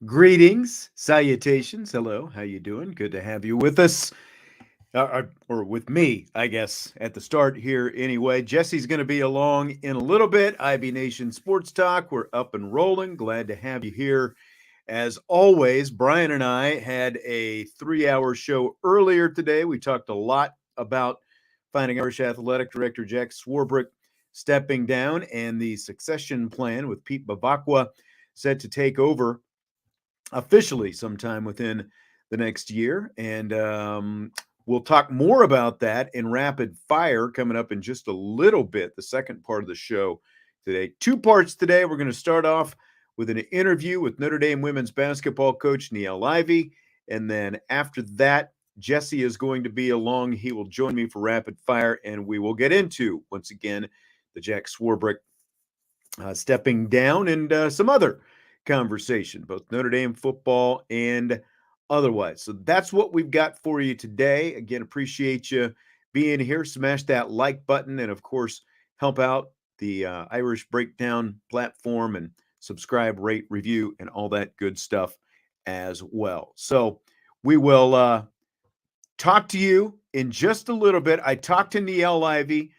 Greetings, salutations. Hello, how you doing? Good to have you with us, or with me, I guess, at the start here. Anyway, Jesse's going to be along in a little bit. IB Nation Sports Talk. We're up and rolling. Glad to have you here. As always, Brian and I had a 3-hour show earlier today. We talked a lot about Fighting Irish Athletic Director Jack Swarbrick stepping down and the succession plan with Pete Bevaqua set to take over officially sometime within the next year. And we'll talk more about that in rapid fire coming up in just a little bit, the second part of the show today. 2 parts today. We're going to start off with an interview with Notre Dame women's basketball coach Niele Ivey. And then after that, Jesse is going to be along. He will join me for rapid fire, and we will get into, once again, the Jack Swarbrick stepping down and some other conversation, both Notre Dame football and otherwise. So that's what we've got for you today. Again, appreciate you being here. Smash that like button and, of course, help out the Irish Breakdown platform and subscribe, rate, review, and all that good stuff as well. So we will talk to you in just a little bit. I talked to Niele Ivey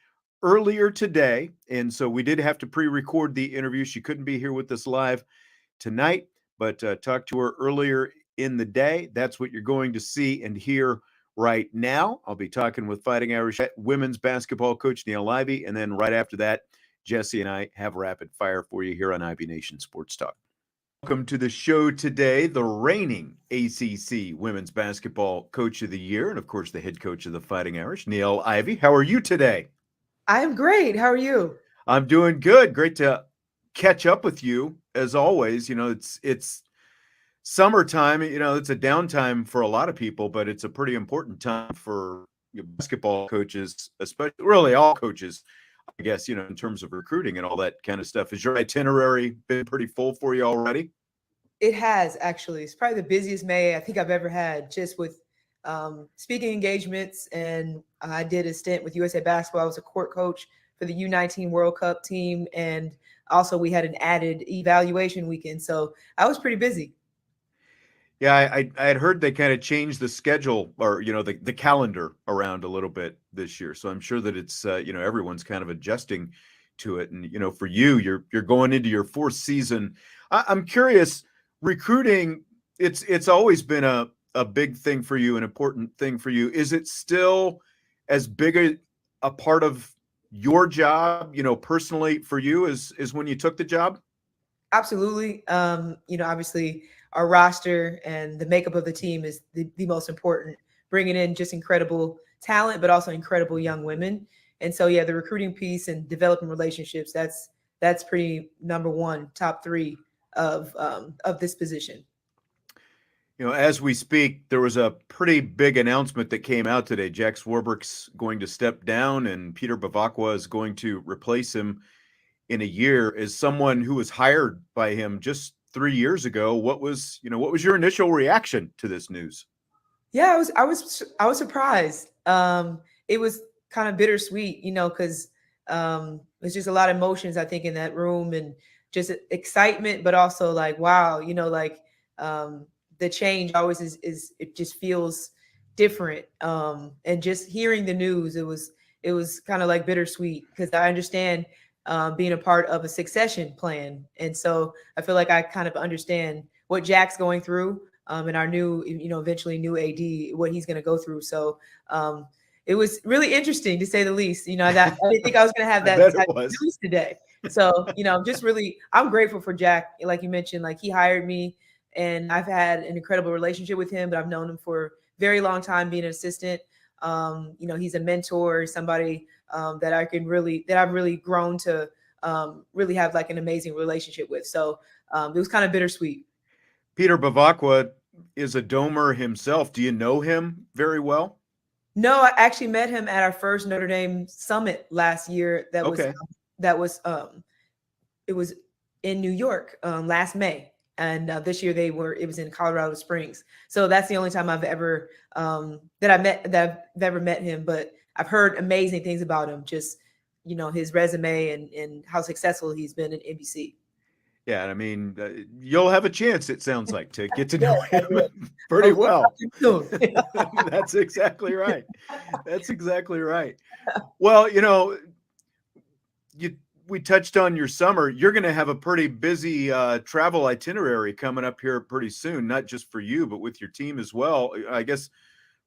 earlier today, and so we did have to pre-record the interview. She couldn't be here with us live tonight, but talked to her earlier in the day. That's what you're going to see and hear right now. I'll be talking with Fighting Irish women's basketball coach Niele Ivey, and then right after that, Jesse and I have rapid fire for you here on IB Nation Sports Talk. Welcome to the show today, the reigning ACC Women's Basketball Coach of the Year, and of course the head coach of the Fighting Irish, Niele Ivey. How are you today? I am great. How are you? I'm doing good. Great to catch up with you as always. You know, it's summertime. You know, it's a downtime for a lot of people, but it's a pretty important time for basketball coaches, especially really all coaches, I guess, you know, in terms of recruiting and all that kind of stuff. Has your itinerary been pretty full for you already? It has, actually. It's probably the busiest May I think I've ever had, just with speaking engagements. And I did a stint with USA Basketball. I was a court coach for the U19 World Cup team, and also we had an added evaluation weekend. So I was pretty busy. Yeah, I had heard they kind of changed the schedule, or, you know, the calendar around a little bit this year. So I'm sure that it's, you know, everyone's kind of adjusting to it. And, you know, for you, you're going into your 4th season. I'm curious, recruiting, it's always been a big thing for you, an important thing for you. Is it still as big a part of your job, you know, personally for you as when you took the job? Absolutely. You know, obviously our roster and the makeup of the team is the most important, bringing in just incredible talent, but also incredible young women. And so, yeah, the recruiting piece and developing relationships, that's pretty number one, top 3 of this position. You know, as we speak, there was a pretty big announcement that came out today. Jack Swarbrick's going to step down, and Peter Bevaqua is going to replace him in a year. As someone who was hired by him just 3 years ago, what was your initial reaction to this news? Yeah, I was surprised. It was kind of bittersweet, you know, because there's just a lot of emotions, I think, in that room, and just excitement, but also like, wow, you know, like the change always is it just feels different. And just hearing the news, it was kind of like bittersweet, because I understand being a part of a succession plan. And so I feel like I kind of understand what Jack's going through, and our new, you know, eventually new AD, what he's going to go through. So it was really interesting, to say the least. You know, I didn't think I was going to have that type of news today. So, you know, I'm grateful for Jack. Like you mentioned, like, he hired me, and I've had an incredible relationship with him, but I've known him for a very long time, being an assistant. You know, he's a mentor, somebody that I've really grown to really have like an amazing relationship with. So it was kind of bittersweet. Peter Bevaqua is a Domer himself. Do you know him very well? No, I actually met him at our first Notre Dame summit last year. Okay. That was it was in New York last May, and this year it was in Colorado Springs. So that's the only time I've ever that I've ever met him. But I've heard amazing things about him. Just his resume and how successful he's been in NBC. Yeah, I mean, you'll have a chance, it sounds like, to get to Yeah, know I him did. pretty Hopefully well. soon. That's exactly right. That's exactly right. Well, we touched on your summer. You're going to have a pretty busy travel itinerary coming up here pretty soon, not just for you, but with your team as well. I guess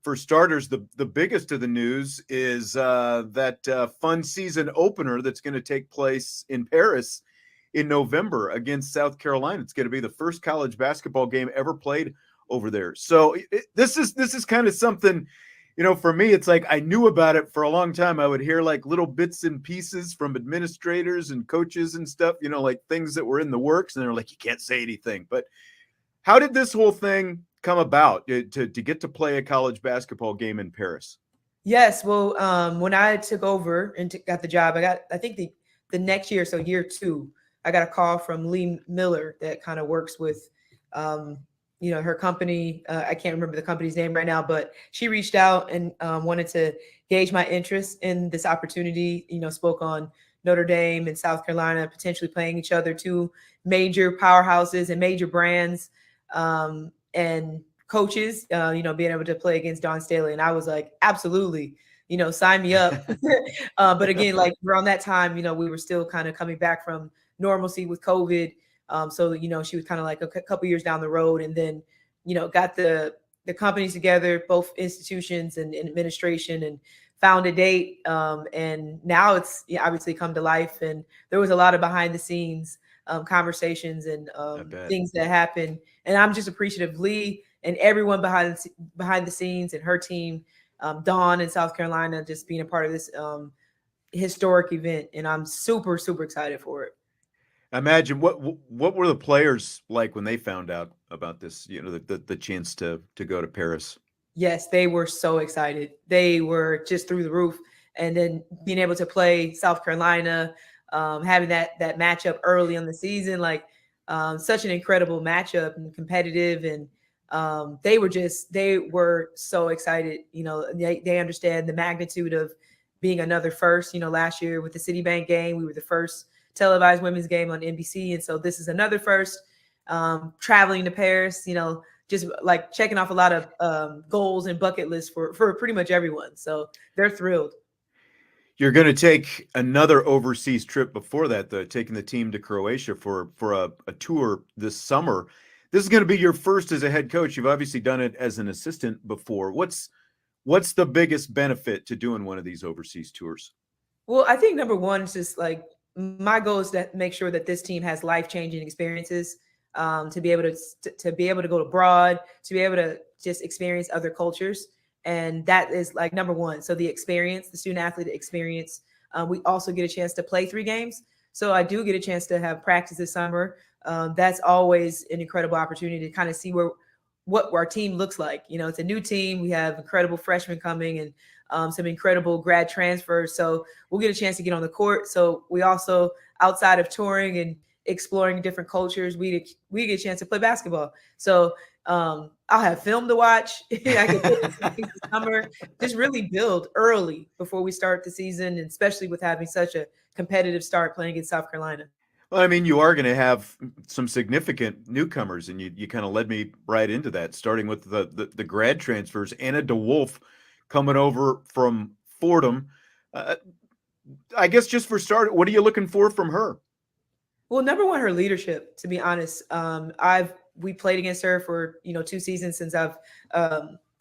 for starters, the biggest of the news is that fun season opener that's going to take place in Paris in November against South Carolina. It's going to be the first college basketball game ever played over there. So this is kind of something, for me, it's like I knew about it for a long time. I would hear like little bits and pieces from administrators and coaches and stuff, like things that were in the works, and they're like, you can't say anything. But how did this whole thing come about to get to play a college basketball game in Paris? Yes, well, when I took over and got the job, I think the next year, so year 2, I got a call from Lee Miller that kind of works with, her company. I can't remember the company's name right now, but she reached out and wanted to gauge my interest in this opportunity. Spoke on Notre Dame and South Carolina potentially playing each other, 2 major powerhouses and major brands, and coaches, being able to play against Dawn Staley. And I was like, absolutely, sign me up. But again, like around that time, we were still kind of coming back from normalcy with COVID. So, she was kind of like a couple years down the road, and then, got the companies together, both institutions and administration, and found a date. And now it's obviously come to life. And there was a lot of behind the scenes conversations and things that happened. And I'm just appreciative of Lee and everyone behind the scenes and her team, Dawn in South Carolina, just being a part of this historic event. And I'm super, super excited for it. Imagine what were the players like when they found out about this, the chance to go to Paris? Yes, they were so excited. They were just through the roof. And then being able to play South Carolina, having that matchup early in the season, like such an incredible matchup and competitive. And they were so excited. They understand the magnitude of being another first. Last year with the Citibank game, we were the first televised women's game on NBC. And so this is another first, traveling to Paris, just like checking off a lot of goals and bucket lists for pretty much everyone. So they're thrilled. You're going to take another overseas trip before that, though, taking the team to Croatia for a tour this summer. This is going to be your first as a head coach. You've obviously done it as an assistant before. What's the biggest benefit to doing one of these overseas tours? Well, I think number one is just like my goal is to make sure that this team has life-changing experiences, to be able to go abroad, to be able to just experience other cultures. And that is like number one. So the experience, the student athlete experience. We also get a chance to play 3 games. So I do get a chance to have practice this summer. That's always an incredible opportunity to kind of see what our team looks like. It's a new team. We have incredible freshmen coming and some incredible grad transfers. So we'll get a chance to get on the court. So we also, outside of touring and exploring different cultures, we get a chance to play basketball. So I'll have film to watch. I can put this summer, just really build early before we start the season, and especially with having such a competitive start playing against South Carolina. Well, I mean, you are going to have some significant newcomers, and you kind of led me right into that, starting with the grad transfers. Anna DeWolfe coming over from Fordham. I guess just for start, what are you looking for from her? Well, number one, her leadership, to be honest. We played against her for 2 seasons since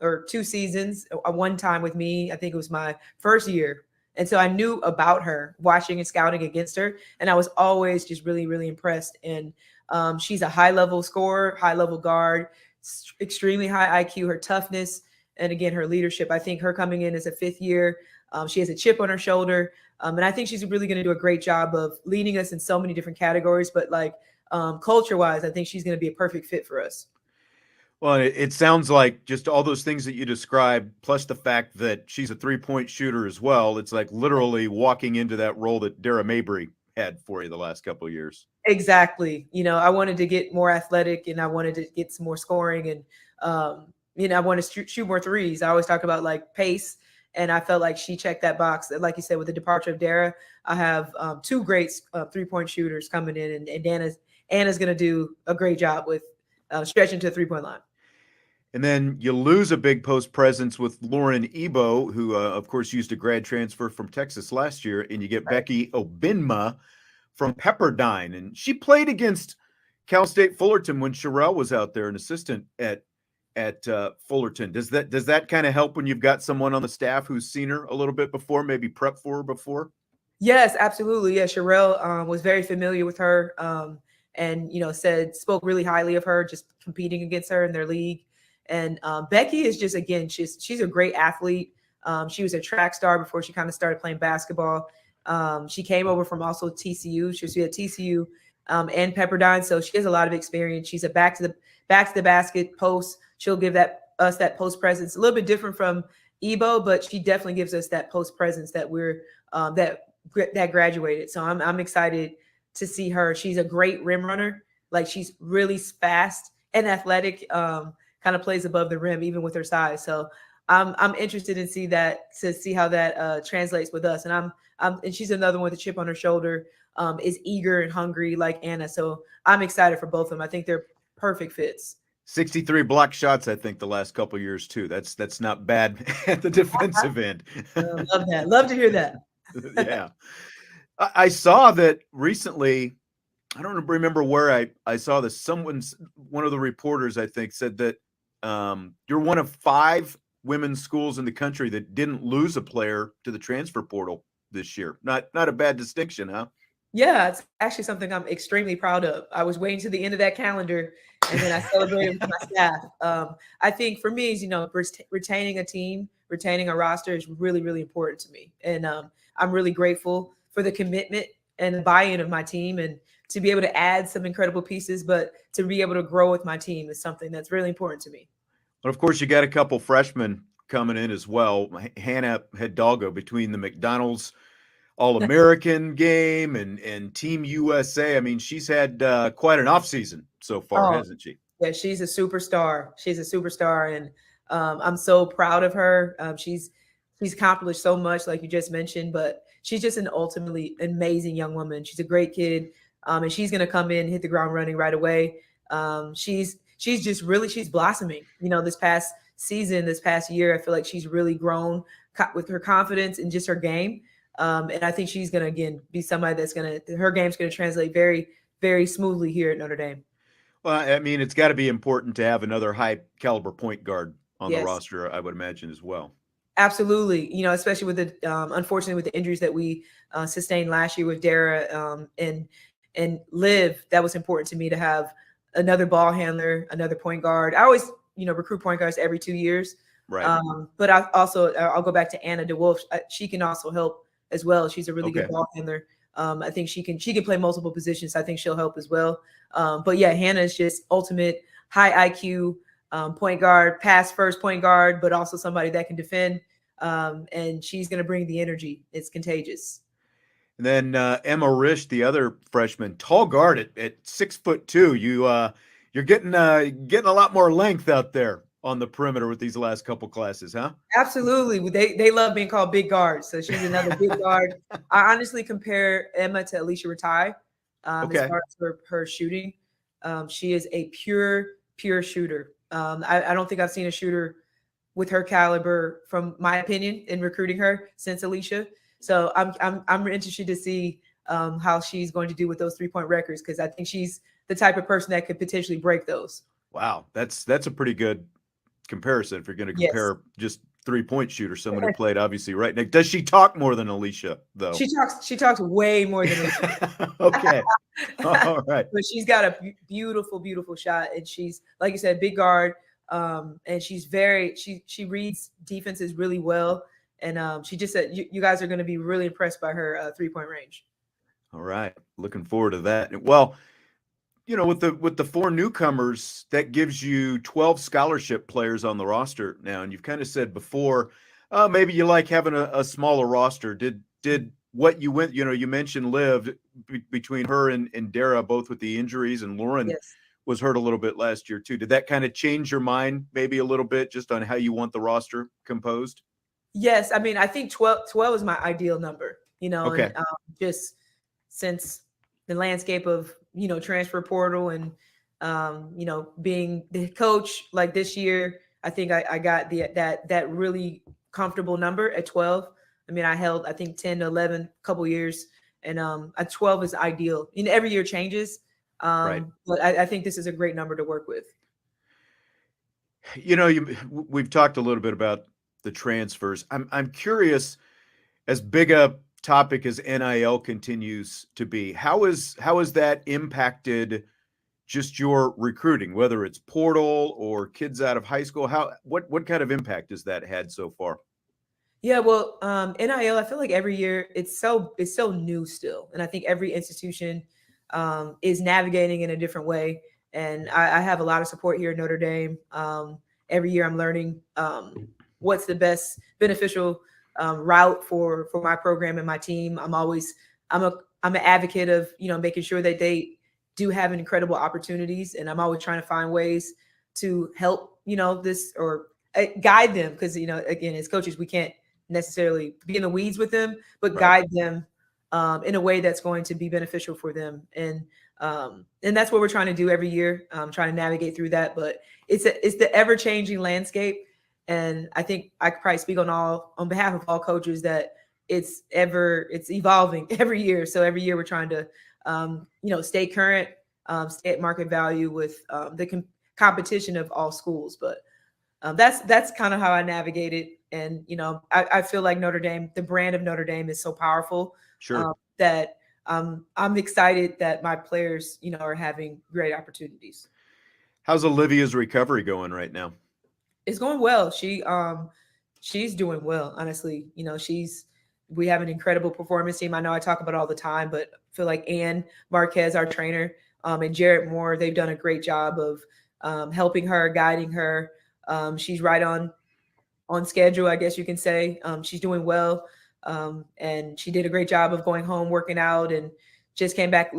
or 2 seasons, one time with me. I think it was my first year. And so I knew about her watching and scouting against her. And I was always just really, really impressed. And she's a high-level scorer, high-level guard, extremely high IQ, her toughness, and again, her leadership. I think her coming in as a 5th year, she has a chip on her shoulder. And I think she's really going to do a great job of leading us in so many different categories. But like culture-wise, I think she's going to be a perfect fit for us. Well, it sounds like just all those things that you described, plus the fact that she's a three-point shooter as well. It's like literally walking into that role that Dara Mabry had for you the last couple of years. Exactly. I wanted to get more athletic and I wanted to get some more scoring and, I want to shoot more threes. I always talk about like pace. And I felt like she checked that box. Like you said, with the departure of Dara, I have two great 3-point shooters coming in, and Anna's going to do a great job with stretching to the 3-point line. And then you lose a big post presence with Lauren Ebo, who, of course, used a grad transfer from Texas last year, and you get Becky Obinma from Pepperdine, and she played against Cal State Fullerton when Sherelle was out there, an assistant at Fullerton. Does that kind of help when you've got someone on the staff who's seen her a little bit before, maybe prep for her before? Yes, absolutely. Yeah, Sherelle was very familiar with her, and spoke really highly of her, just competing against her in their league. And Becky is just, again, she's a great athlete. She was a track star before she kind of started playing basketball. She came over from also TCU. She was at TCU and Pepperdine, so she has a lot of experience. She's a back to the basket post. She'll give us that post presence. A little bit different from Ebo, but she definitely gives us that post presence that we're that graduated. So I'm excited to see her. She's a great rim runner. Like, she's really fast and athletic. Kind of plays above the rim even with her size. So I'm interested to see how that translates with us. And and she's another one with a chip on her shoulder, is eager and hungry like Anna. So I'm excited for both of them. I think they're perfect fits. 63 block shots, I think, the last couple of years too. That's not bad at the defensive end. Love that. Love to hear that. Yeah. I saw that recently. I don't remember where I saw this. One of the reporters, I think, said that you're one of 5 women's schools in the country that didn't lose a player to the transfer portal this year. Not a bad distinction, huh? Yeah, it's actually something I'm extremely proud of. I was waiting to the end of that calendar, and then I celebrated with my staff. I think for me, retaining a team, retaining a roster is really, really important to me. And I'm really grateful for the commitment and the buy-in of my team, and to be able to add some incredible pieces, but to be able to grow with my team is something that's really important to me. But of course, you got a couple freshmen coming in as well. Hannah Hidalgo, between the McDonald's All-American game and Team USA. I mean, she's had quite an offseason so far, hasn't she? Yeah, she's a superstar. She's a superstar, and I'm so proud of her. She's accomplished so much, like you just mentioned, but she's just an ultimately amazing young woman. She's a great kid, and she's going to come in, hit the ground running right away. She's blossoming. This past season, this past year, I feel like she's really grown with her confidence and just her game. And I think she's going to, again, be somebody her game's going to translate very, very smoothly here at Notre Dame. Well, I mean, it's got to be important to have another high caliber point guard on the Yes. roster, I would imagine, as well. Absolutely. Especially with unfortunately with the injuries that we sustained last year with Dara and Liv, that was important to me to have another ball handler, another point guard. I always, recruit point guards every 2 years. Right. But I'll go back to Anna DeWolfe. She can also help as well. She's a really good ball handler. I think she can play multiple positions. I think she'll help as well. But yeah, Hannah is just ultimate high IQ point guard, pass first point guard, but also somebody that can defend. And she's going to bring the energy. It's contagious. And then Emma Risch, the other freshman, tall guard at 6'2". You're getting a lot more length out there on the perimeter with these last couple classes, huh? Absolutely. They love being called big guards. So she's another big guard. I honestly compare Emma to Alicia Ratai as far as her shooting. She is a pure shooter. I don't think I've seen a shooter with her caliber, from my opinion, in recruiting her since Alicia. So I'm interested to see how she's going to do with those 3-point records, because I think she's the type of person that could potentially break those. Wow, that's a pretty good comparison if you're going to compare just 3-point shooter, someone who played obviously right now. Does she talk more than Alicia though? She talks way more than Alicia. Okay. All right. But she's got a beautiful shot, and she's, like you said, big guard. And she's she reads defenses really well. And she just said you guys are going to be really impressed by her 3-point range. All right. Looking forward to that. Well, with the four newcomers, that gives you 12 scholarship players on the roster now. And you've kind of said before, maybe you like having a smaller roster. Did what you went, you mentioned Liv between her and Dara, both with the injuries, and Lauren Yes. was hurt a little bit last year too. Did that kind of change your mind maybe a little bit just on how you want the roster composed? Yes. I mean, I think 12 is my ideal number, Okay. and just since the landscape of, transfer portal and, being the coach like this year, I think I got that really comfortable number at 12. I mean, I held, I think, 10 to 11 couple years, and at 12 is ideal. Every year changes. Right. But I think this is a great number to work with. We've talked a little bit about the transfers. I'm curious, as big a topic as NIL continues to be, how is that impacted just your recruiting, whether it's portal or kids out of high school? What kind of impact has that had so far? Yeah, well, NIL, I feel like every year it's so new still, and I think every institution is navigating in a different way. And I have a lot of support here at Notre Dame. Every year, I'm learning what's the best beneficial route for my program and my team. I'm an advocate of making sure that they do have incredible opportunities, and I'm always trying to find ways to help this or guide them, because again, as coaches, we can't necessarily be in the weeds with them, but Right. guide them in a way that's going to be beneficial for them. And that's what we're trying to do every year, trying to navigate through that. But it's the ever changing landscape. And I think I could probably speak on behalf of all coaches that it's evolving every year. So every year we're trying to, stay current, stay at market value with the competition of all schools. But that's kind of how I navigate it. And, I feel like Notre Dame, the brand of Notre Dame is so powerful. Sure. That I'm excited that my players, are having great opportunities. How's Olivia's recovery going right now? It's going well. She's doing well, honestly. We have an incredible performance team. I know I talk about it all the time, but I feel like Ann Marquez, our trainer, and Jarrett Moore, they've done a great job of helping her, guiding her. She's right on schedule, I guess you can say. She's doing well. And she did a great job of going home, working out, and just came back.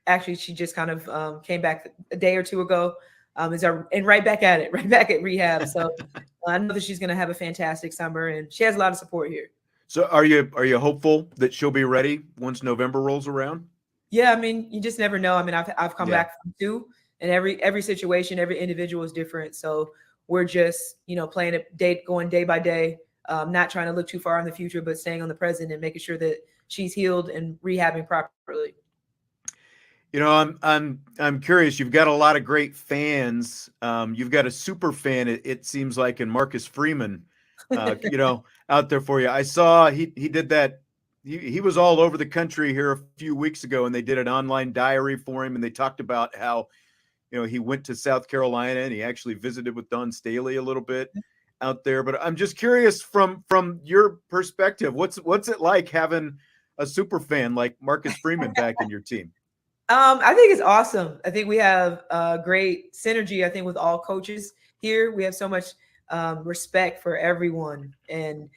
Actually, she just kind of came back a day or two ago. And right back at it, right back at rehab. So I know that she's going to have a fantastic summer, and she has a lot of support here. So are you hopeful that she'll be ready once November rolls around? Yeah, I mean, you just never know. I mean, I've come Yeah. back from two, and every situation, every individual is different. So we're just playing it going day by day, not trying to look too far in the future, but staying on the present and making sure that she's healed and rehabbing properly. I'm curious. You've got a lot of great fans. You've got a super fan. It seems like, in Marcus Freeman, out there for you. I saw he did that. He was all over the country here a few weeks ago, and they did an online diary for him, and they talked about how, he went to South Carolina and he actually visited with Don Staley a little bit out there. But I'm just curious from your perspective, what's it like having a super fan like Marcus Freeman back in your team? I think it's awesome. I think we have great synergy. I think with all coaches here, we have so much respect for everyone, and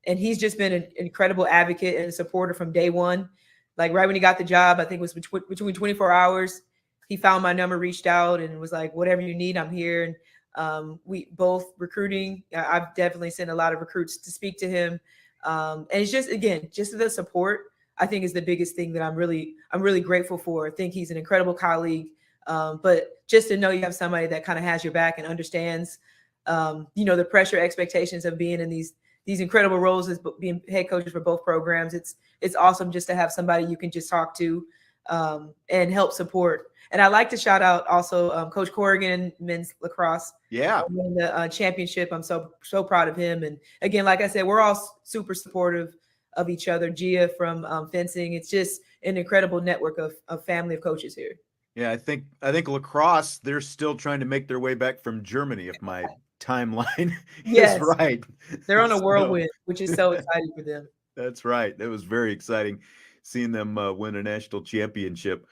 he's just been an incredible advocate and a supporter from day one. Like right when he got the job, I think it was between 24 hours. He found my number, reached out, and was like, "Whatever you need, I'm here." And we both recruiting. I've definitely sent a lot of recruits to speak to him, and it's just the support. I think is the biggest thing that I'm really grateful for. I think he's an incredible colleague, but just to know you have somebody that kind of has your back and understands, the pressure, expectations of being in these incredible roles as being head coaches for both programs. It's awesome just to have somebody you can just talk to and help support. And I like to shout out also Coach Corrigan, men's lacrosse. Yeah, winning the championship. I'm so proud of him. And again, like I said, we're all super supportive of each other. Gia from fencing. It's just an incredible network of family of coaches here. yeah. I think lacrosse, they're still trying to make their way back from Germany, if my timeline is Yes, right. they're on a So, whirlwind, which is so exciting for them. that's right. That was very exciting seeing them win a national championship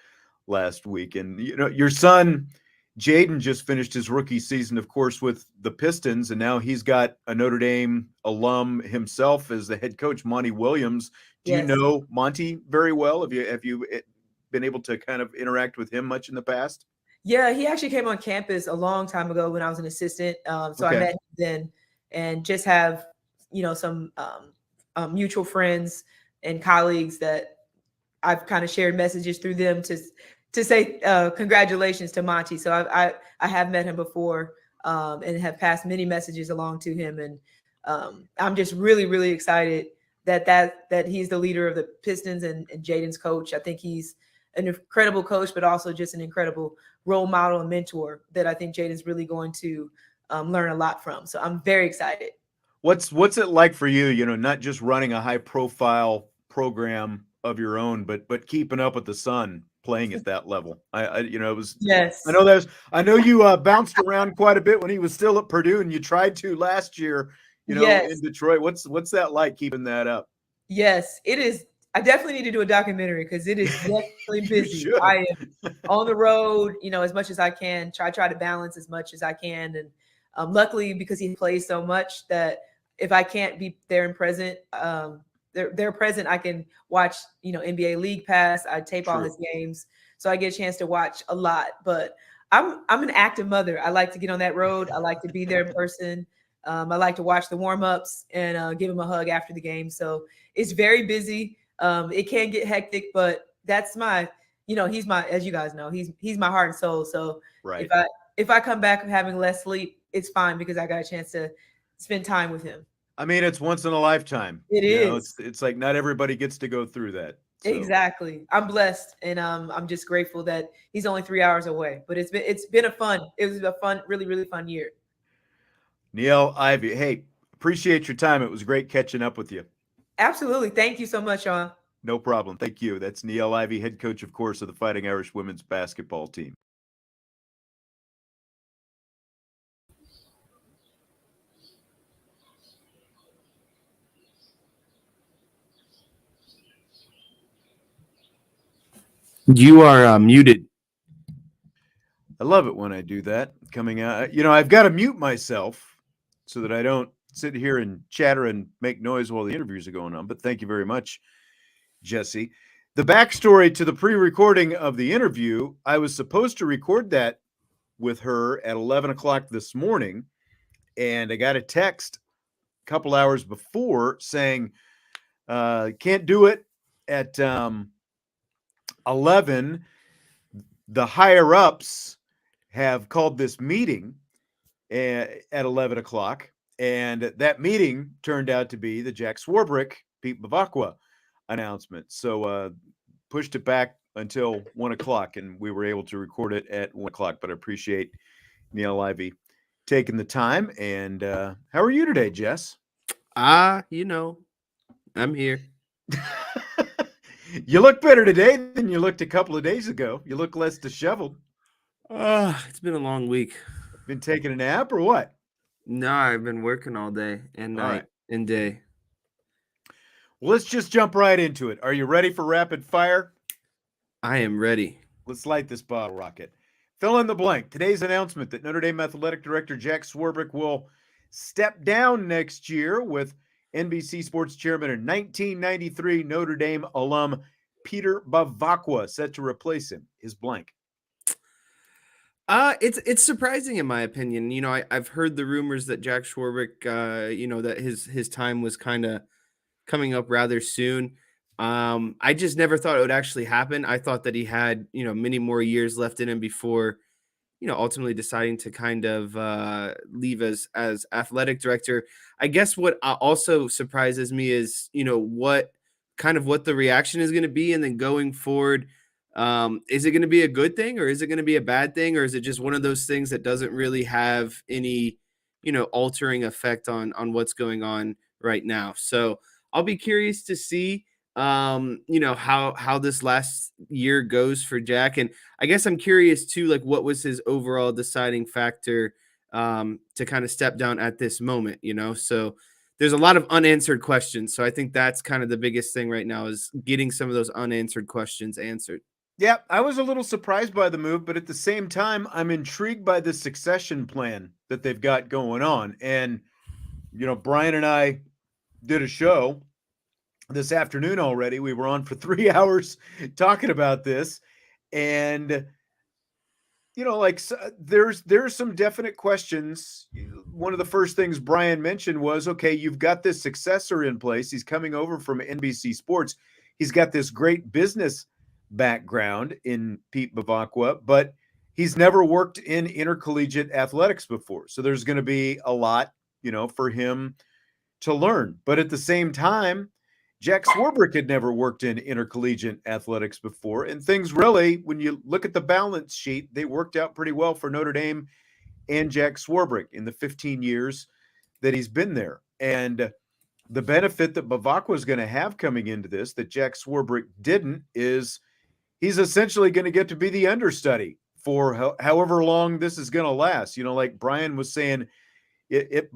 last week. And, your son, Jaden, just finished his rookie season, of course, with the Pistons, and now he's got a Notre Dame alum himself as the head coach, Monty Williams. Do you Yes. know Monty very well? Have you been able to kind of interact with him much in the past? Yeah, he actually came on campus a long time ago when I was an assistant. So I Okay. met him then, and just have some mutual friends and colleagues that I've kind of shared messages through them to say congratulations to Monty. So I have met him before, and have passed many messages along to him, and I'm just really, really excited that he's the leader of the Pistons and Jaden's coach. I think he's an incredible coach, but also just an incredible role model and mentor that I think Jaden's really going to learn a lot from. So I'm very excited. What's it like for you, not just running a high profile program of your own, but keeping up with the son playing at that level? It was, Yes. I know you bounced around quite a bit when he was still at Purdue, and you tried to last year, Yes. in Detroit. What's that like, keeping that up? Yes, it is. I definitely need to do a documentary because it is definitely busy. should. I am on the road, as much as I can. Try to balance as much as I can, and luckily because he plays so much that if I can't be there and present, they're present. I can watch, NBA League Pass. I tape all his games, so I get a chance to watch a lot. But I'm an active mother. I like to get on that road. I like to be there in person. I like to watch the warm-ups and give him a hug after the game. So it's very busy. It can get hectic, but that's my, he's my, as you guys know, he's my heart and soul. So Right. if I come back having less sleep, it's fine because I got a chance to spend time with him. I mean, it's once in a lifetime. It is. It's like not everybody gets to go through that. So. Exactly. I'm blessed, and I'm just grateful that he's only 3 hours away. But it was a fun, really, really fun year. Niele Ivey, hey, appreciate your time. It was great catching up with you. Absolutely. Thank you so much, Sean. No problem. Thank you. That's Niele Ivey, head coach, of course, of the Fighting Irish women's basketball team. You are muted. I love it when I do that. Coming out, I've got to mute myself so that I don't sit here and chatter and make noise while the interviews are going on. But thank you very much, Jesse. The backstory to the pre-recording of the interview, I was supposed to record that with her at 11 o'clock this morning, and I got a text a couple hours before saying, can't do it at 11. The higher-ups have called this meeting at 11 o'clock, and that meeting turned out to be the Jack Swarbrick, Pete Bevaqua announcement. So pushed it back until 1 o'clock, and we were able to record it at 1 o'clock. But I appreciate Niele Ivey taking the time. And how are you today, Jess? I'm here. You look better today than you looked a couple of days ago. You look less disheveled. It's been a long week. Been taking a nap or what? No, I've been working all day and night and day. Well, let's just jump right into it. Are you ready for rapid fire? I am ready. Let's light this bottle rocket. Fill in the blank. Today's announcement that Notre Dame Athletic Director Jack Swarbrick will step down next year, with NBC Sports Chairman and 1993 Notre Dame alum Peter Bevaqua set to replace him. His blank. It's surprising in my opinion. I've heard the rumors that Jack Swarbrick, that his time was kind of coming up rather soon. I just never thought it would actually happen. I thought that he had, many more years left in him before, ultimately deciding to kind of leave as athletic director. I guess what also surprises me is, what the reaction is going to be. And then going forward, is it going to be a good thing, or is it going to be a bad thing? Or is it just one of those things that doesn't really have any, altering effect on what's going on right now? So I'll be curious to see, how this last year goes for Jack. And I guess I'm curious too, like, what was his overall deciding factor to kind of step down at this moment, So there's a lot of unanswered questions. So I think that's kind of the biggest thing right now, is getting some of those unanswered questions answered. Yeah, I was a little surprised by the move, but at the same time, I'm intrigued by the succession plan that they've got going on. And, Brian and I did a show this afternoon already. We were on for 3 hours talking about this. And, there's some definite questions. One of the first things Brian mentioned was, okay, you've got this successor in place. He's coming over from NBC Sports. He's got this great business background in Pete Bevaqua, but he's never worked in intercollegiate athletics before. So there's going to be a lot, for him to learn. But at the same time, Jack Swarbrick had never worked in intercollegiate athletics before. And things really, when you look at the balance sheet, they worked out pretty well for Notre Dame and Jack Swarbrick in the 15 years that he's been there. And the benefit that Bevaqua is going to have coming into this that Jack Swarbrick didn't is he's essentially going to get to be the understudy for however long this is going to last. Like Brian was saying, it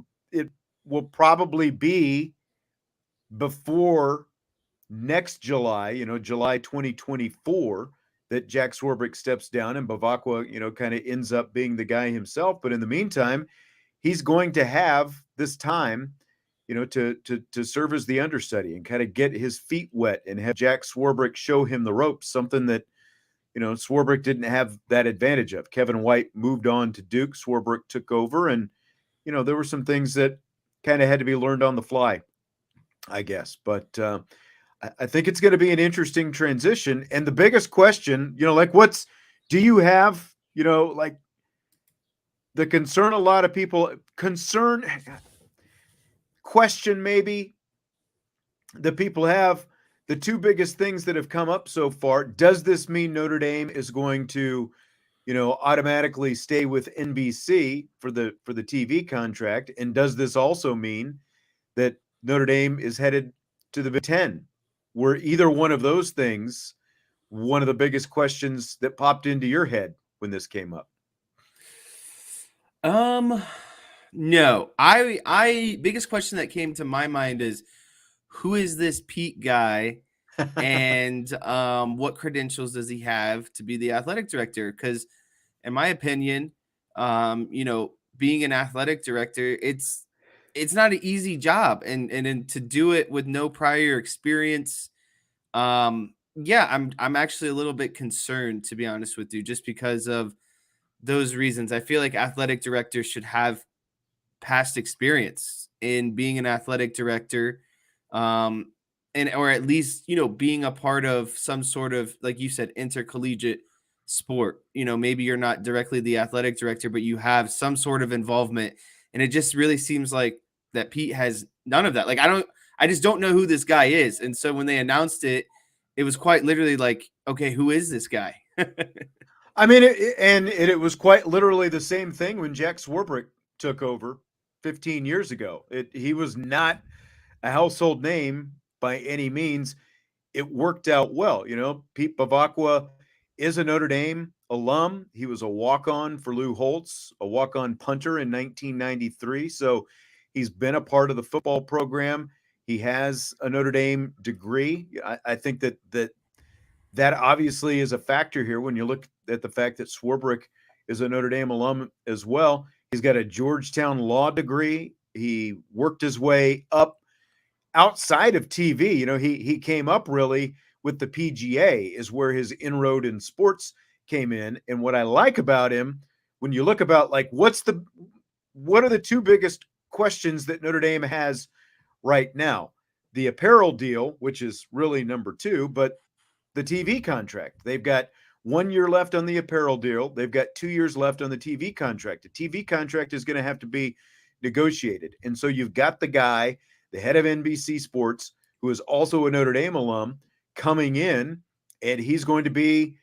will probably be before next July, July 2024, that Jack Swarbrick steps down and Bevaqua, kind of ends up being the guy himself. But in the meantime, he's going to have this time, to serve as the understudy and kind of get his feet wet and have Jack Swarbrick show him the ropes, something that, Swarbrick didn't have that advantage of. Kevin White moved on to Duke. Swarbrick took over, and, there were some things that kind of had to be learned on the fly, I guess. But I think it's going to be an interesting transition. And the biggest question, do you have, like the concern a lot of people question maybe that people have, the two biggest things that have come up so far. Does this mean Notre Dame is going to, automatically stay with NBC for the TV contract? And does this also mean that Notre Dame is headed to the Big Ten? Were either one of those things one of the biggest questions that popped into your head when this came up? No. I biggest question that came to my mind is, who is this Pete guy, and what credentials does he have to be the athletic director? Because in my opinion, being an athletic director, it's not an easy job, and to do it with no prior experience. Yeah, I'm actually a little bit concerned, to be honest with you, just because of those reasons. I feel like athletic directors should have past experience in being an athletic director, or at least, being a part of some sort of, like you said, intercollegiate sport. Maybe you're not directly the athletic director, but you have some sort of involvement. And it just really seems like that Pete has none of that. Like, I just don't know who this guy is. And so when they announced it, it was quite literally like, okay, who is this guy? I mean, it was quite literally the same thing when Jack Swarbrick took over 15 years ago. He was not a household name by any means. It worked out well. Pete Bevaqua is a Notre Dame alum. He was a walk-on for Lou Holtz, a walk-on punter in 1993. So he's been a part of the football program. He has a Notre Dame degree. I think that obviously is a factor here when you look at the fact that Swarbrick is a Notre Dame alum as well. He's got a Georgetown law degree. He worked his way up outside of TV. He came up really with the PGA is where his inroad in sports came in. And what I like about him, when you look about like what are the two biggest questions that Notre Dame has right now? The apparel deal, which is really number two, but the TV contract. They've got 1 year left on the apparel deal. They've got 2 years left on the TV contract. The TV contract is going to have to be negotiated. And so you've got the guy, the head of NBC Sports, who is also a Notre Dame alum, coming in, and he's going to be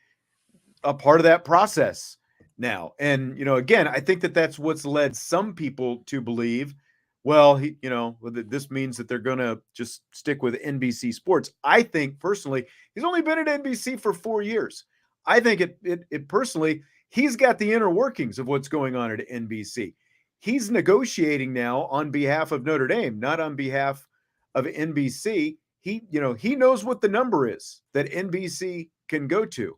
a part of that process now. And, again, I think that that's what's led some people to believe, well, this means that they're going to just stick with NBC Sports. I think personally, he's only been at NBC for 4 years. I think it personally, he's got the inner workings of what's going on at NBC. He's negotiating now on behalf of Notre Dame, not on behalf of NBC. He knows what the number is that NBC can go to.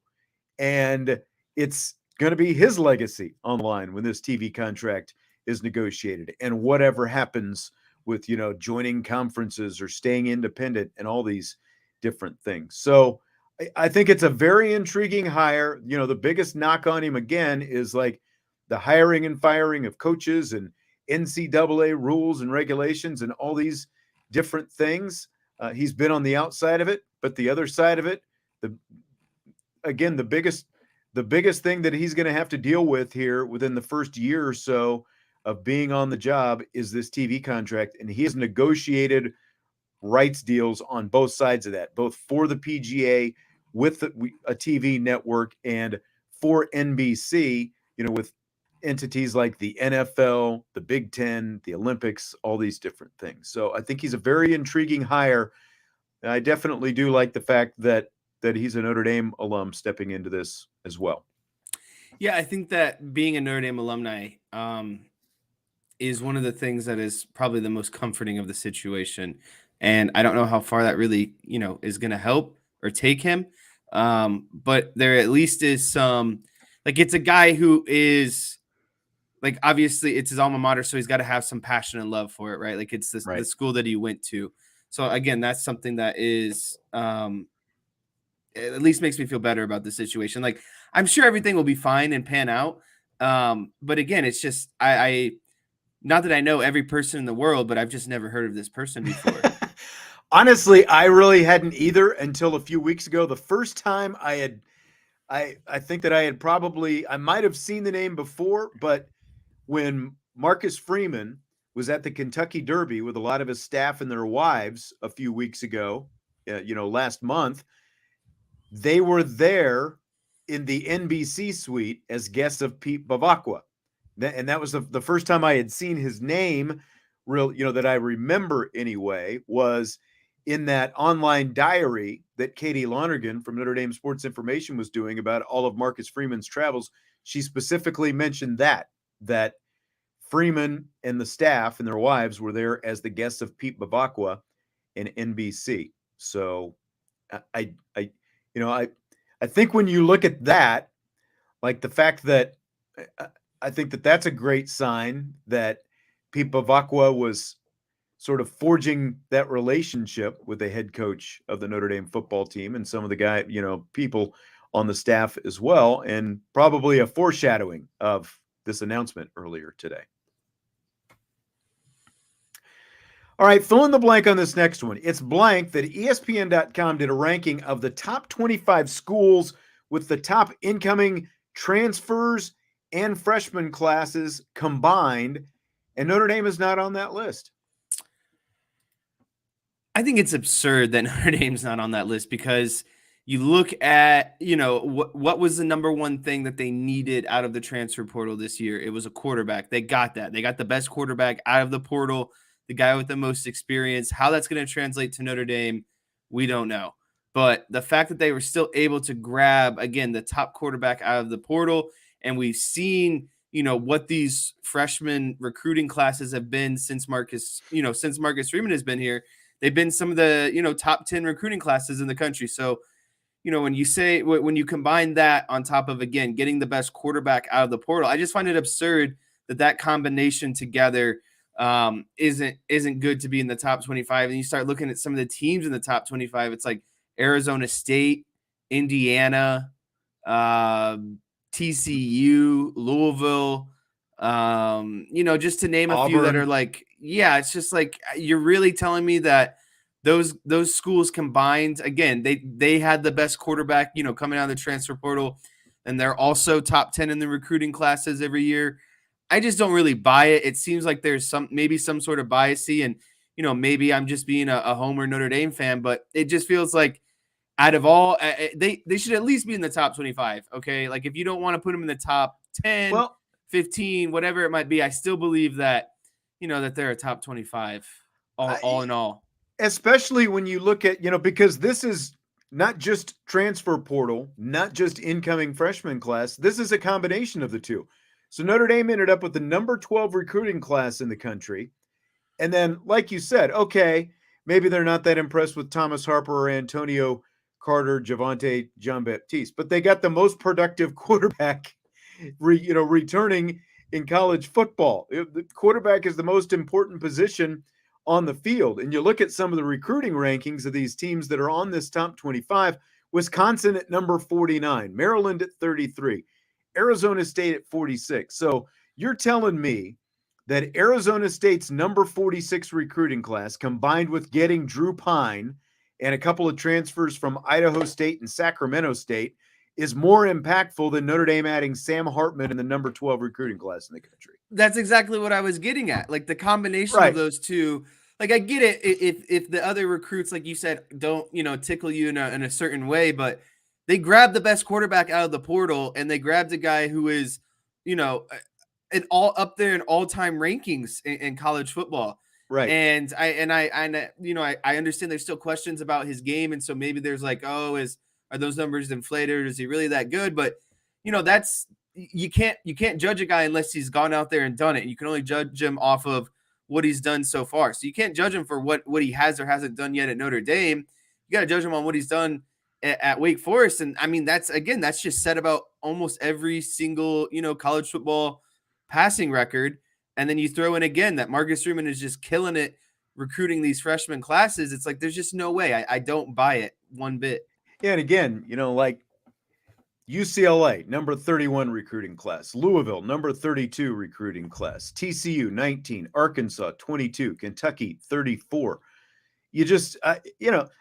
and it's going to be his legacy on the line when this TV contract is negotiated, and whatever happens with, joining conferences or staying independent and all these different things. So I think it's a very intriguing hire. The biggest knock on him again is like the hiring and firing of coaches and NCAA rules and regulations and all these different things. He's been on the outside of it, but the other side of it, the biggest thing that he's going to have to deal with here within the first year or so of being on the job is this TV contract. And he has negotiated rights deals on both sides of that, both for the PGA with a TV network and for NBC, with entities like the NFL, the Big Ten, the Olympics, all these different things. So I think he's a very intriguing hire. I definitely do like the fact that he's a Notre Dame alum stepping into this as well. Yeah, I think that being a Notre Dame alumni is one of the things that is probably the most comforting of the situation. And I don't know how far that really, is going to help or take him. But there at least is some, like, it's a guy who is, like, obviously it's his alma mater, so he's got to have some passion and love for it, right? Like, it's this, the school that he went to. So again, that's something that is at least makes me feel better about the situation. Like, I'm sure everything will be fine and pan out. But again, it's just I not that I know every person in the world, but I've just never heard of this person before. Honestly, I really hadn't either until a few weeks ago. The first time I think that I might have seen the name before, but when Marcus Freeman was at the Kentucky Derby with a lot of his staff and their wives a few weeks ago, last month, they were there in the NBC suite as guests of Pete Bevaqua. And that was the first time I had seen his name, that I remember anyway, was in that online diary that Katie Lonergan from Notre Dame Sports Information was doing about all of Marcus Freeman's travels. She specifically mentioned that Freeman and the staff and their wives were there as the guests of Pete Bevaqua in NBC. So I think when you look at that, like the fact that I think that that's a great sign that Pete Bevaqua was sort of forging that relationship with the head coach of the Notre Dame football team and some of the people on the staff as well, and probably a foreshadowing of this announcement earlier today. All right, fill in the blank on this next one. It's blank that ESPN.com did a ranking of the top 25 schools with the top incoming transfers and freshman classes combined, and Notre Dame is not on that list. I think it's absurd that Notre Dame's not on that list because you look at, what was the number one thing that they needed out of the transfer portal this year? It was a quarterback. They got that. They got the best quarterback out of the portal, the guy with the most experience. How that's going to translate to Notre Dame, we don't know. But the fact that they were still able to grab, again, the top quarterback out of the portal, and we've seen, what these freshman recruiting classes have been since Marcus Freeman has been here. They've been some of the, top 10 recruiting classes in the country. So, when you combine that on top of, again, getting the best quarterback out of the portal, I just find it absurd that combination together isn't good to be in the top 25. And you start looking at some of the teams in the top 25. It's like Arizona State, Indiana, TCU, Louisville, just to name a Auburn. few that are like, yeah, it's just like, you're really telling me that those schools combined, again, they had the best quarterback, coming out of the transfer portal, and they're also top 10 in the recruiting classes every year. I just don't really buy it. It seems like there's maybe some sort of biasy, and maybe I'm just being a homer Notre Dame fan, but it just feels like out of all, they should at least be in the top 25. Okay, like if you don't want to put them in the top 10, 15, whatever it might be, I still believe that that they're a top 25 all in all. Especially when you look at because this is not just transfer portal, not just incoming freshman class. This is a combination of the two. So Notre Dame ended up with the number 12 recruiting class in the country. And then, like you said, okay, maybe they're not that impressed with Thomas Harper or Antonio Carter, Javonte, John Baptiste, but they got the most productive quarterback, returning in college football. The quarterback is the most important position on the field. And you look at some of the recruiting rankings of these teams that are on this top 25, Wisconsin at number 49, Maryland at 33, Arizona State at 46. So you're telling me that Arizona State's number 46 recruiting class, combined with getting Drew Pine and a couple of transfers from Idaho State and Sacramento State, is more impactful than Notre Dame adding Sam Hartman in the number 12 recruiting class in the country. That's exactly what I was getting at. Like the combination Right. of those two. Like I get it if the other recruits, like you said, don't tickle you in a certain way, but they grabbed the best quarterback out of the portal, and they grabbed a guy who is an all up there in all-time rankings in college football. Right. And I understand there's still questions about his game, and so maybe there's like, are those numbers inflated, or is he really that good? But that's you can't judge a guy unless he's gone out there and done it. You can only judge him off of what he's done so far. So you can't judge him for what he has or hasn't done yet at Notre Dame. You got to judge him on what he's done at Wake Forest. And I mean, that's just said about almost every single, college football passing record. And then you throw in again that Marcus Freeman is just killing it recruiting these freshman classes. It's like, there's just no way. I don't buy it one bit. Yeah. And again, like UCLA, number 31 recruiting class, Louisville, number 32 recruiting class, TCU, 19, Arkansas, 22, Kentucky, 34. You just,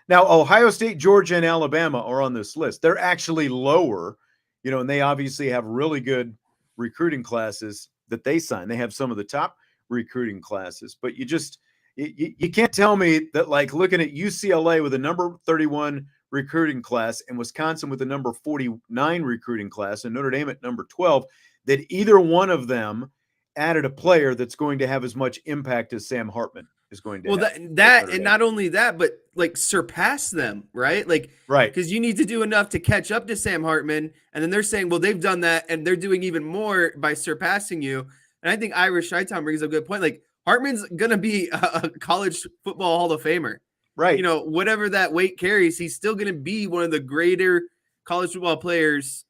now Ohio State, Georgia, and Alabama are on this list. They're actually lower, and they obviously have really good recruiting classes that they sign. They have some of the top recruiting classes, but you can't tell me that, like, looking at UCLA with a number 31 recruiting class and Wisconsin with the number 49 recruiting class and Notre Dame at number 12, that either one of them added a player that's going to have as much impact as Sam Hartman is going to have. Well, that and not only that, but like surpass them, right? Like, right. Because you need to do enough to catch up to Sam Hartman. And then they're saying, well, they've done that and they're doing even more by surpassing you. And I think Irish Shaitan brings up a good point. Like, Hartman's going to be a college football Hall of Famer. Right. Whatever that weight carries, he's still going to be one of the greater college football players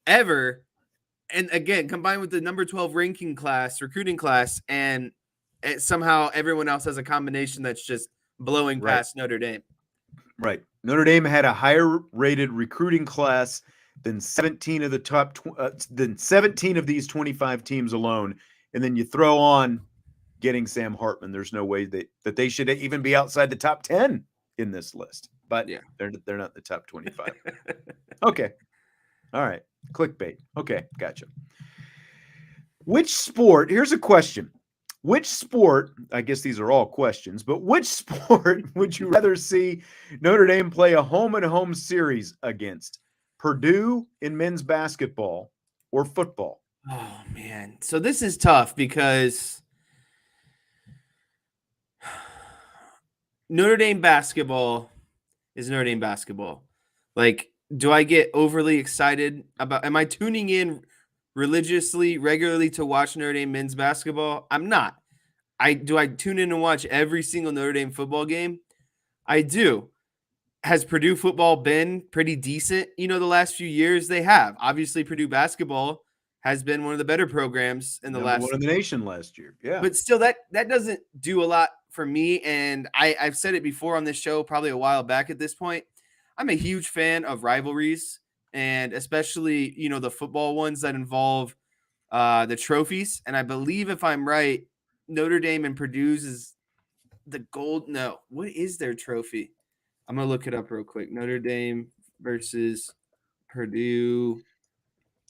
ever. And again, combined with the number 12 recruiting class, and somehow everyone else has a combination that's just blowing past Notre Dame. Right. Notre Dame had a higher rated recruiting class than 17 of the top, than 17 of these 25 teams alone. And then you throw on getting Sam Hartman. There's no way that they should even be outside the top 10 in this list, but yeah, they're not the top 25. Okay. All right. Clickbait. Okay. Gotcha. Here's a question. Which sport, I guess these are all questions, but which sport would you rather see Notre Dame play a home-and-home series against? Purdue in men's basketball or football? Oh, man. So this is tough because Notre Dame basketball is Notre Dame basketball. Like, do I get overly excited am I tuning in religiously, regularly to watch Notre Dame men's basketball? I'm not. Do I tune in and watch every single Notre Dame football game? I do. Has Purdue football been pretty decent, the last few years? They have. Obviously, Purdue basketball has been one of the better programs in the last one in the nation last year. Yeah. But still, that doesn't do a lot for me. And I've said it before on this show, probably a while back at this point. I'm a huge fan of rivalries, and especially, the football ones that involve the trophies. And I believe, if I'm right, Notre Dame and Purdue's is the gold. No, what is their trophy? I'm going to look it up real quick. Notre Dame versus Purdue.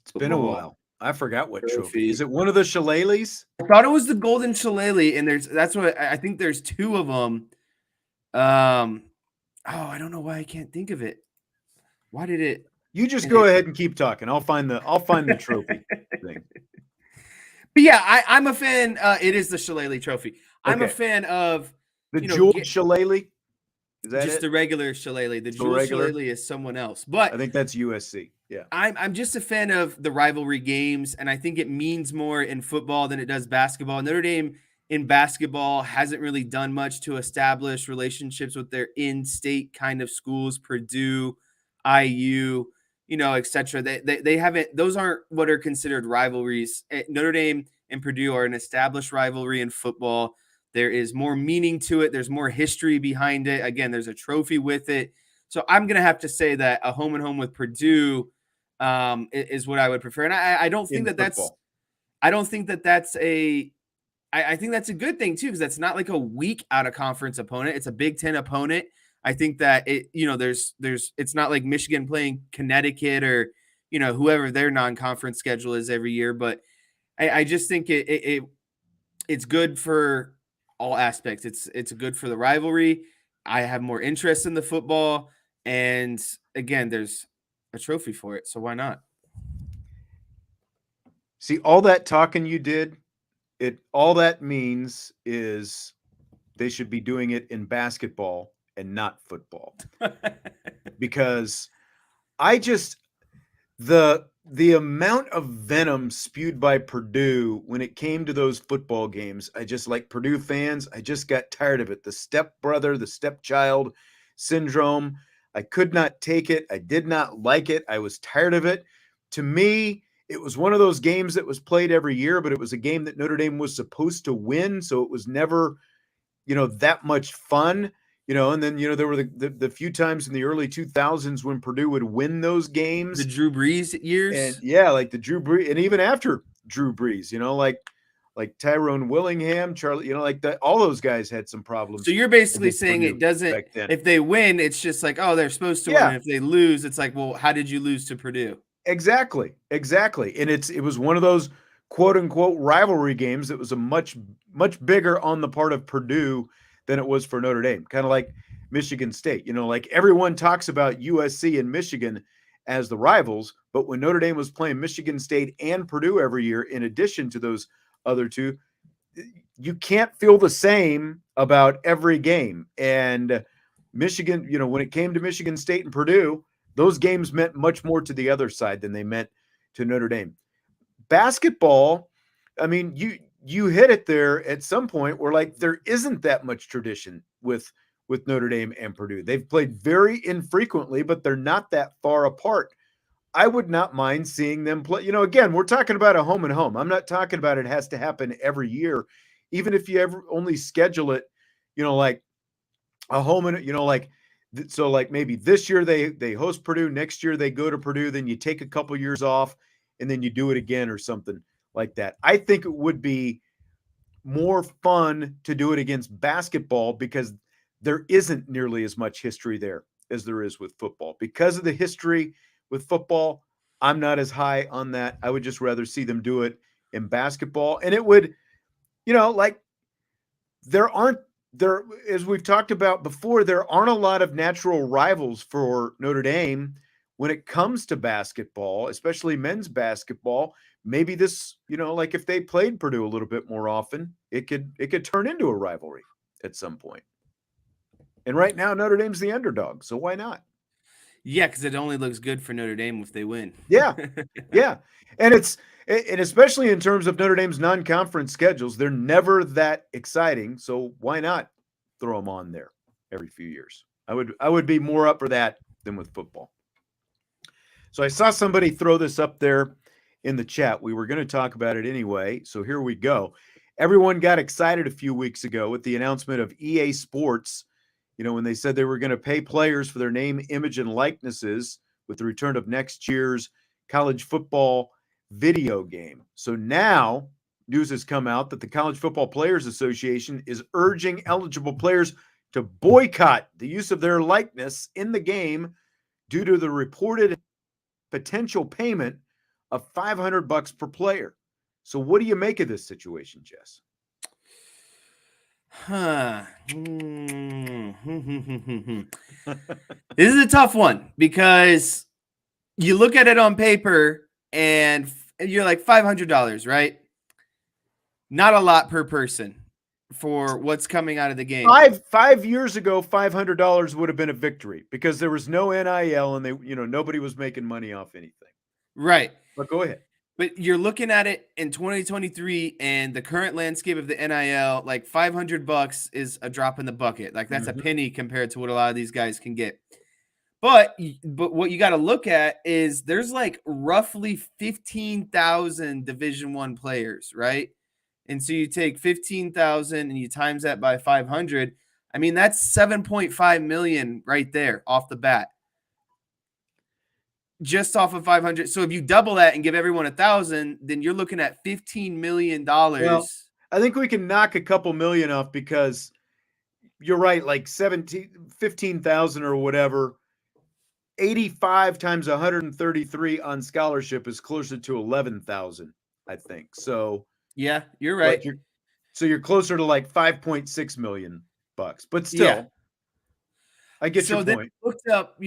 It's been a while. I forgot what trophy. Is it one of the shillelaghs? I thought it was the golden shillelagh, and that's what I think. There's two of them. I don't know why I can't think of it. Why did it? You just go ahead and keep talking. I'll find the trophy thing. But yeah, I'm a fan. It is the shillelagh trophy. I'm a fan of the jeweled shillelagh. Is that just it? the regular shillelagh? The jeweled shillelagh is someone else. But I think that's USC. Yeah. I'm just a fan of the rivalry games, and I think it means more in football than it does basketball. Notre Dame in basketball hasn't really done much to establish relationships with their in-state kind of schools. Purdue, IU, etc. They haven't, those aren't what are considered rivalries. Notre Dame and Purdue are an established rivalry in football. There is more meaning to it. There's more history behind it. Again, there's a trophy with it. So I'm going to have to say that a home and home with Purdue is what I would prefer. And I don't think I don't think that's I think that's a good thing too, because that's not like a weak out of conference opponent. It's a Big Ten opponent. I think that there's it's not like Michigan playing Connecticut or, whoever their non-conference schedule is every year. But I just think it's good for all aspects. It's good for the rivalry. I have more interest in the football. And again, there's a trophy for it. So why not? See, all that talking you did, all that means is they should be doing it in basketball and not football. Because the amount of venom spewed by Purdue when it came to those football games, like Purdue fans, I just got tired of it. The stepbrother, the stepchild syndrome. I could not take it. I did not like it. I was tired of it. To me, it was one of those games that was played every year, but it was a game that Notre Dame was supposed to win. So it was never, that much fun, and then, there were the few times in the early 2000s when Purdue would win those games. The Drew Brees years. And yeah, like the Drew Brees, and even after Drew Brees, like Tyrone Willingham, Charlie, all those guys had some problems. So you're basically saying it doesn't, if they win, it's just like, oh, they're supposed to win. And if they lose, it's like, well, how did you lose to Purdue? Exactly. And it was one of those quote unquote rivalry games that was a much bigger on the part of Purdue than it was for Notre Dame. Kind of like Michigan State, like everyone talks about USC and Michigan as the rivals, but when Notre Dame was playing Michigan State and Purdue every year, in addition to those other two, you can't feel the same about every game. And Michigan, when it came to Michigan State and Purdue, those games meant much more to the other side than they meant to Notre Dame. Basketball, I mean, you hit it there at some point where like there isn't that much tradition with Notre Dame and Purdue. They've played very infrequently, but they're not that far apart. I would not mind seeing them play. Again, we're talking about a home and home. I'm not talking about it has to happen every year. Even if you ever only schedule it, like a home and, so like maybe this year they host Purdue, next year they go to Purdue, then you take a couple years off and then you do it again or something like that. I think it would be more fun to do it against basketball because there isn't nearly as much history there as there is with football. Because of the history with football, I'm not as high on that. I would just rather see them do it in basketball. And it would, like there, as we've talked about before, there aren't a lot of natural rivals for Notre Dame when it comes to basketball, especially men's basketball. Maybe this, like if they played Purdue a little bit more often, it could turn into a rivalry at some point. And right now, Notre Dame's the underdog, so why not? Yeah, because it only looks good for Notre Dame if they win. Yeah, yeah, and especially in terms of Notre Dame's non-conference schedules, they're never that exciting. So why not throw them on there every few years? I would be more up for that than with football. So I saw somebody throw this up there in the chat. We were going to talk about it anyway, so here we go. Everyone got excited a few weeks ago with the announcement of EA Sports, when they said they were going to pay players for their name, image, and likenesses with the return of next year's college football video game. So now news has come out that the College Football Players Association is urging eligible players to boycott the use of their likeness in the game due to the reported potential payment of $500 per player. So what do you make of this situation, Jess? This is a tough one because you look at it on paper and you're like $500, right? Not a lot per person for what's coming out of the game. 5 years ago, $500 would have been a victory because there was no NIL and nobody was making money off anything. Right. But go ahead. But you're looking at it in 2023 and the current landscape of the NIL, like $500 is a drop in the bucket. Like that's a penny compared to what a lot of these guys can get. But what you got to look at is there's like roughly 15,000 Division I players, right? And so you take 15,000 and you times that by 500. I mean, that's 7.5 million right there off the bat. Just off of 500. So if you double that and give everyone 1,000, then you're looking at $15 million. Well, I think we can knock a couple million off because you're right, like 15,000 or whatever. 85 times 133 on scholarship is closer to 11,000, I think. So yeah, you're right. Like you're closer to like 5.6 million bucks, but still, yeah. I get your point. Then looked up,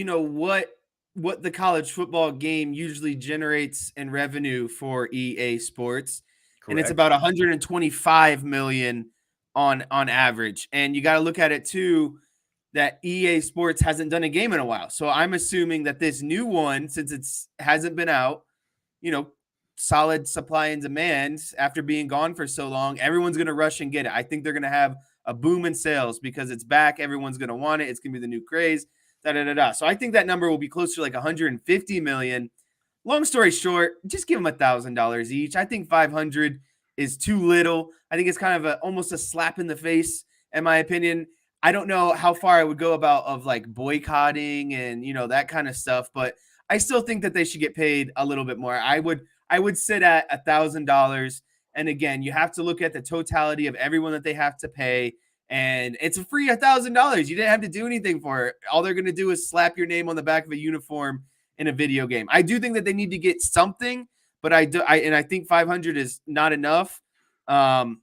what the college football game usually generates in revenue for EA Sports. Correct. And it's about 125 million on average. And you got to look at it too, that EA Sports hasn't done a game in a while. So I'm assuming that this new one, since hasn't been out, solid supply and demand after being gone for so long, everyone's going to rush and get it. I think they're going to have a boom in sales because it's back. Everyone's going to want it. It's going to be the new craze. So I think that number will be closer to like 150 million. Long story short, just give them $1,000 each. I think 500 is too little. I think it's kind of almost a slap in the face, in my opinion. I don't know how far I would go of like boycotting and, that kind of stuff, but I still think that they should get paid a little bit more. I would sit at $1,000. And again, you have to look at the totality of everyone that they have to pay. And it's a free $1,000. You didn't have to do anything for it. All they're going to do is slap your name on the back of a uniform in a video game. I do think that they need to get something, but I think 500 is not enough. So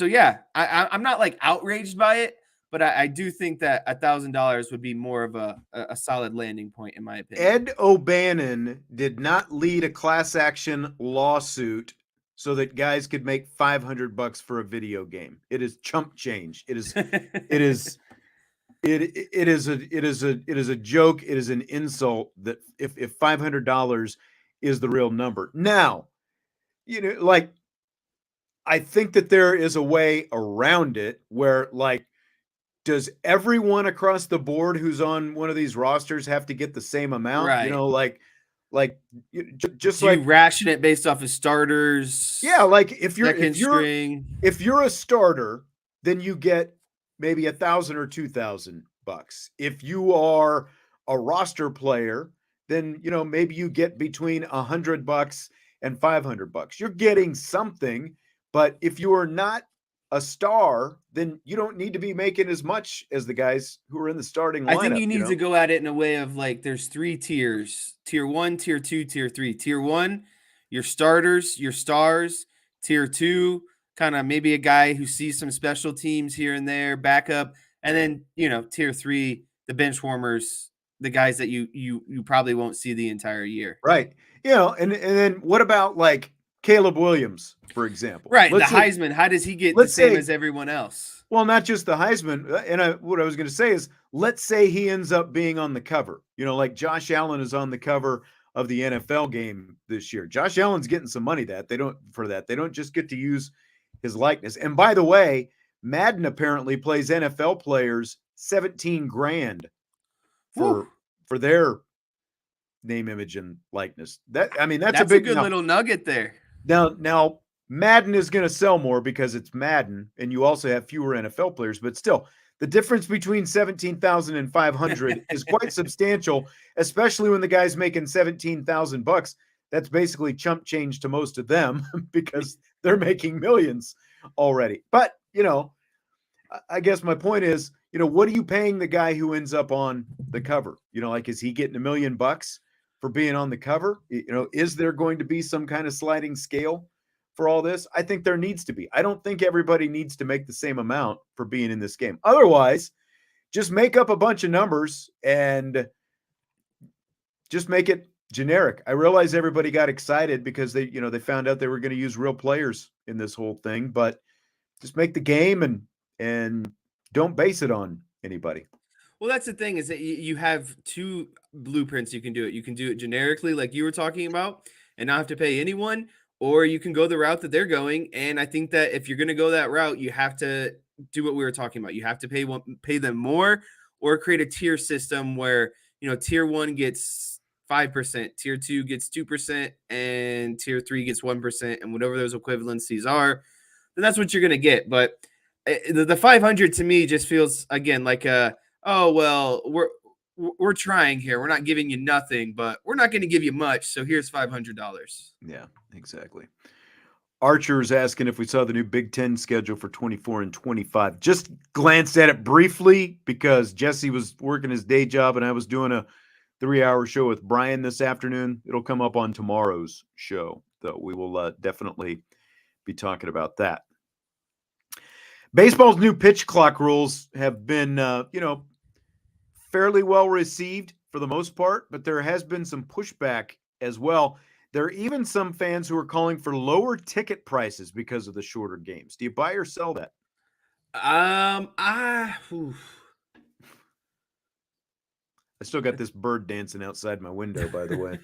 yeah, I'm not like outraged by it, but I do think that $1,000 would be more of a solid landing point, in my opinion. Ed O'Bannon did not lead a class action lawsuit so that guys could make $500 for a video game. It is chump change. It is a joke. It is an insult that if $500 is the real number. Now, I think that there is a way around it where, like, does everyone across the board who's on one of these rosters have to get the same amount? Right. Just do you ration it based off of starters? Yeah, like if you're a starter, then you get maybe $1,000 or $2,000. If you are a roster player, then maybe you get between $100 and $500. You're getting something, but if you are not a star, then you don't need to be making as much as the guys who are in the starting lineup. I think you need to go at it in a way of like, there's 3 tiers: tier 1, tier 2, tier 3. Tier 1, your starters, your stars. Tier 2, kind of maybe a guy who sees some special teams here and there, backup. And then, tier 3, the bench warmers, the guys that you probably won't see the entire year. Right. And then what about like Caleb Williams, for example? Right. Heisman, how does he get the same as everyone else? Well, not just the Heisman. And what I was going to say is, let's say he ends up being on the cover. Like Josh Allen is on the cover of the NFL game this year. Josh Allen's getting some money They don't just get to use his likeness. And by the way, Madden apparently plays NFL players $17,000 for their name, image, and likeness. That's a good little nugget there. Now Madden is going to sell more because it's Madden, and you also have fewer NFL players. But still, the difference between 17,000 and 500 is quite substantial, especially when the guy's making $17,000. That's basically chump change to most of them because they're making millions already. But I guess my point is, what are you paying the guy who ends up on the cover? Is he getting $1 million for being on the cover? Is there going to be some kind of sliding scale for all this? I think there needs to be. I don't think everybody needs to make the same amount for being in this game. Otherwise, just make up a bunch of numbers and just make it generic. I realize everybody got excited because they found out they were going to use real players in this whole thing, but just make the game and don't base it on anybody. Well, that's the thing, is that you have 2 blueprints you can do it. You can do it generically, like you were talking about, and not have to pay anyone, or you can go the route that they're going. And I think that if you're going to go that route, you have to do what we were talking about. You have to pay them more, or create a tier system where tier 1 gets 5%, tier 2 gets 2%, and tier 3 gets 1%, and whatever those equivalencies are, then that's what you're going to get. But the 500 to me just feels, again, like we're trying here. We're not giving you nothing, but we're not going to give you much. So here's $500. Yeah, exactly. Archer's asking if we saw the new Big Ten schedule for 24 and 25. Just glanced at it briefly because Jesse was working his day job and I was doing a 3-hour show with Brian this afternoon. It'll come up on tomorrow's show, though. We will definitely be talking about that. Baseball's new pitch clock rules have been, fairly well received for the most part, but there has been some pushback as well. There are even some fans who are calling for lower ticket prices because of the shorter games. Do you buy or sell that? I still got this bird dancing outside my window, by the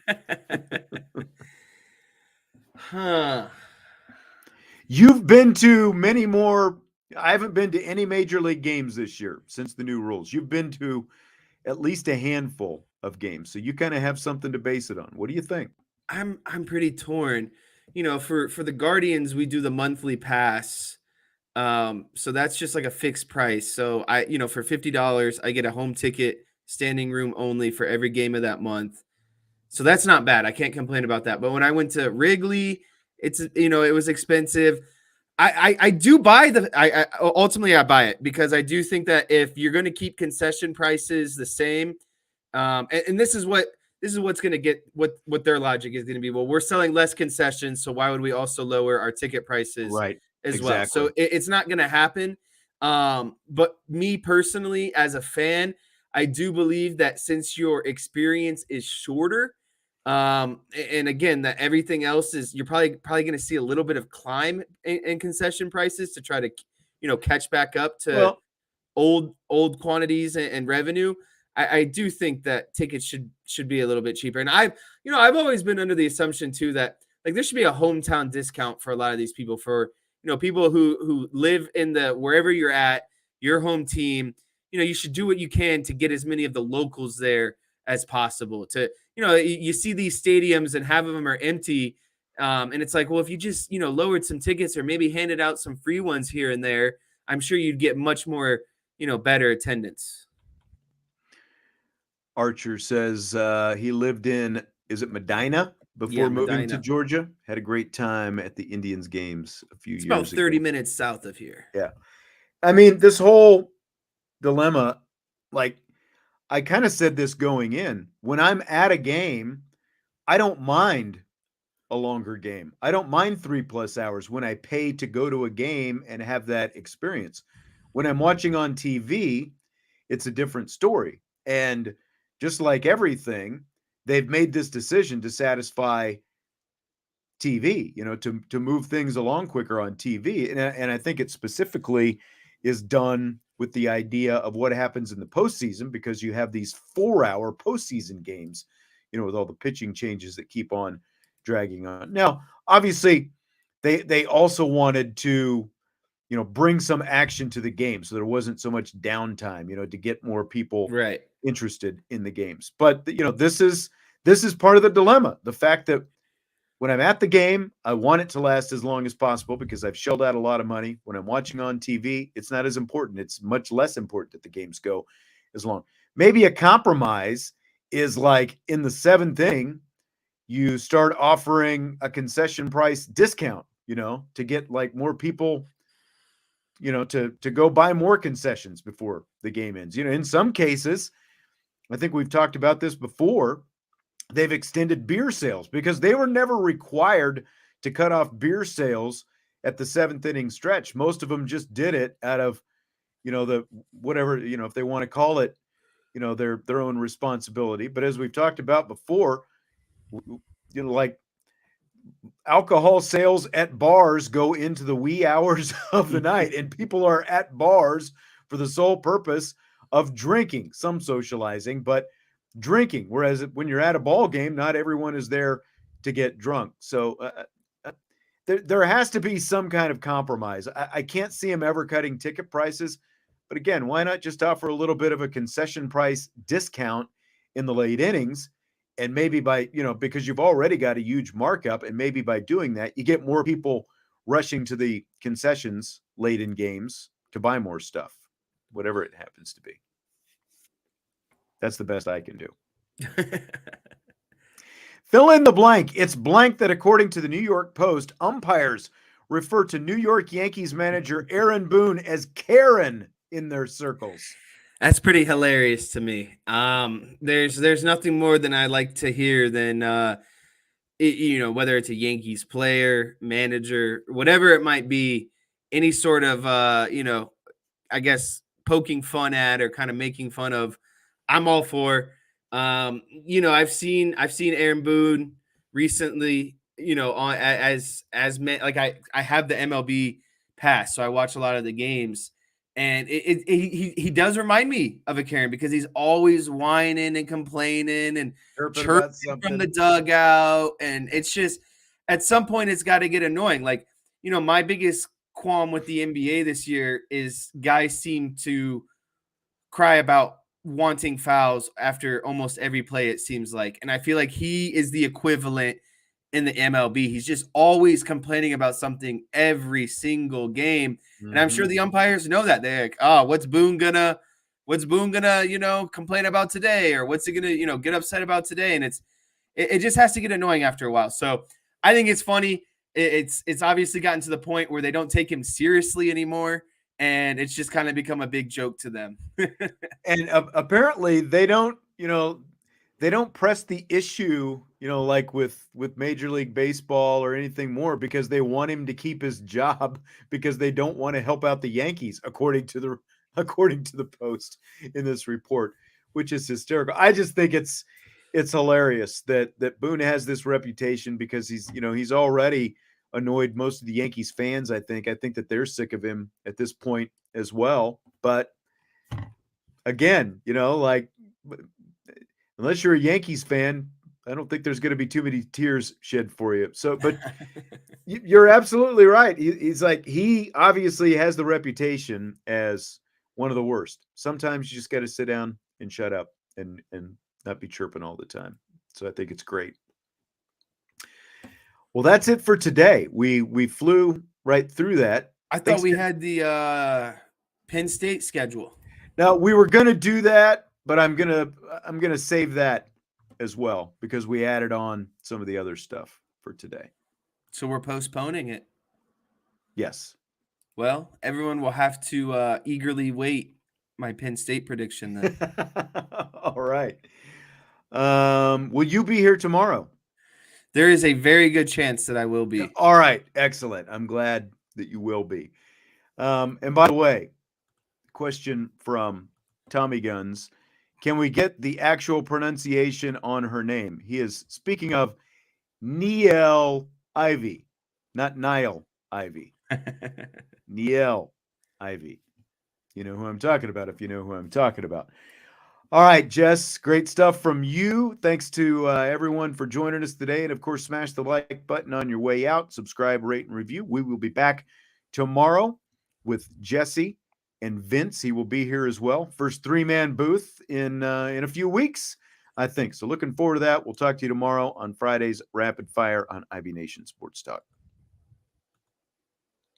way. You've been to many more. I haven't been to any major league games this year since the new rules. You've been to at least a handful of games, so you kind of have something to base it on. What do you think? I'm pretty torn. For the Guardians, we do the monthly pass. So that's just like a fixed price. So for $50, I get a home ticket, standing room only for every game of that month. So that's not bad. I can't complain about that. But when I went to Wrigley, it was expensive. I do buy ultimately I buy it because I do think that if you're going to keep concession prices the same, and this is what's going to get what their logic is going to be. Well, we're selling less concessions, so why would we also lower our ticket prices as well? So it's not going to happen. But me personally, as a fan, I do believe that since your experience is shorter, and again, that everything else is, you're probably going to see a little bit of climb in concession prices to try to, catch back up to old quantities and revenue. I do think that tickets should be a little bit cheaper. And I've always been under the assumption too that like there should be a hometown discount for a lot of these people, for people who live in wherever you're at, your home team. You should do what you can to get as many of the locals there as possible. To you see these stadiums and half of them are empty, and it's like, well, if you just lowered some tickets or maybe handed out some free ones here and there, I'm sure you'd get much more better attendance. Archer says he lived in, is it Medina before moving to Georgia? Had a great time at the Indians games a few years ago. It's about 30 minutes south of here. Yeah. I mean, this whole dilemma, like I kind of said this going in, when I'm at a game, I don't mind a longer game. I don't mind 3+ hours when I pay to go to a game and have that experience. When I'm watching on TV, it's a different story. And just like everything, they've made this decision to satisfy TV, to move things along quicker on TV. And I think it specifically is done with the idea of what happens in the postseason, because you have these 4-hour postseason games, with all the pitching changes that keep on dragging on. Now, obviously, they also wanted to, bring some action to the game so there wasn't so much downtime, to get more people interested in the games. But, this is part of the dilemma. The fact that when I'm at the game, I want it to last as long as possible because I've shelled out a lot of money. When I'm watching on TV, it's not as important. It's much less important that the games go as long. Maybe a compromise is like in the 7th inning, you start offering a concession price discount, to get like more people, to go buy more concessions before the game ends. In some cases, I think we've talked about this before, they've extended beer sales because they were never required to cut off beer sales at the 7th inning stretch. Most of them just did it out of, the whatever, if they want to call it, their own responsibility. But as we've talked about before, like alcohol sales at bars go into the wee hours of the night, and people are at bars for the sole purpose of drinking, some socializing, but drinking. Whereas when you're at a ball game, not everyone is there to get drunk. So there has to be some kind of compromise. I can't see them ever cutting ticket prices, but again, why not just offer a little bit of a concession price discount in the late innings. And maybe by, because you've already got a huge markup, and maybe by doing that, you get more people rushing to the concessions late in games to buy more stuff, whatever it happens to be. That's the best I can do. Fill in the blank. It's blank that, according to the New York Post, umpires refer to New York Yankees manager Aaron Boone as Karen in their circles. That's pretty hilarious to me. There's nothing more than I like to hear than whether it's a Yankees player, manager, whatever it might be, any sort of I guess poking fun at or kind of making fun of. I'm all for. I've seen Aaron Boone recently. On as like I have the MLB pass, so I watch a lot of the games. And he does remind me of a Karen because he's always whining and complaining and chirping from the dugout. And it's just, at some point, it's got to get annoying. Like, my biggest qualm with the NBA this year is guys seem to cry about wanting fouls after almost every play, it seems like. And I feel like he is the equivalent in the MLB. He's just always complaining about something every single game. And I'm sure the umpires know that. They're like, oh, what's Boone gonna, complain about today? Or what's he gonna, get upset about today? And it just has to get annoying after a while. So I think it's funny. It's obviously gotten to the point where they don't take him seriously anymore. And it's just kind of become a big joke to them. And apparently they don't press the issue, like with Major League Baseball or anything more, because they want him to keep his job, because they don't want to help out the Yankees, according to the Post in this report, which is hysterical. I just think it's hilarious that Boone has this reputation because he's already annoyed most of the Yankees fans. I think that they're sick of him at this point as well. But again, like, unless you're a Yankees fan, I don't think there's going to be too many tears shed for you. So, but you're absolutely right. He's like, he obviously has the reputation as one of the worst. Sometimes you just got to sit down and shut up and not be chirping all the time. So I think it's great. Well, that's it for today. We flew right through that. I thought we had the Penn State schedule. Now, we were going to do that, but I'm gonna save that as well, because we added on some of the other stuff for today. So we're postponing it. Yes. Well, everyone will have to eagerly wait my Penn State prediction then. All right. Will you be here tomorrow? There is a very good chance that I will be. All right. Excellent. I'm glad that you will be. And by the way, question from Tommy Guns. Can we get the actual pronunciation on her name? He is speaking of Niele Ivey, not Niele Ivey. Niele Ivey. You know who I'm talking about if you know who I'm talking about. All right, Jess, great stuff from you. Thanks to everyone for joining us today. And, of course, smash the like button on your way out. Subscribe, rate, and review. We will be back tomorrow with Jesse and Vince. He will be here as well. First three-man booth in a few weeks, I think. So looking forward to that. We'll talk to you tomorrow on Friday's Rapid Fire on IB Nation Sports Talk.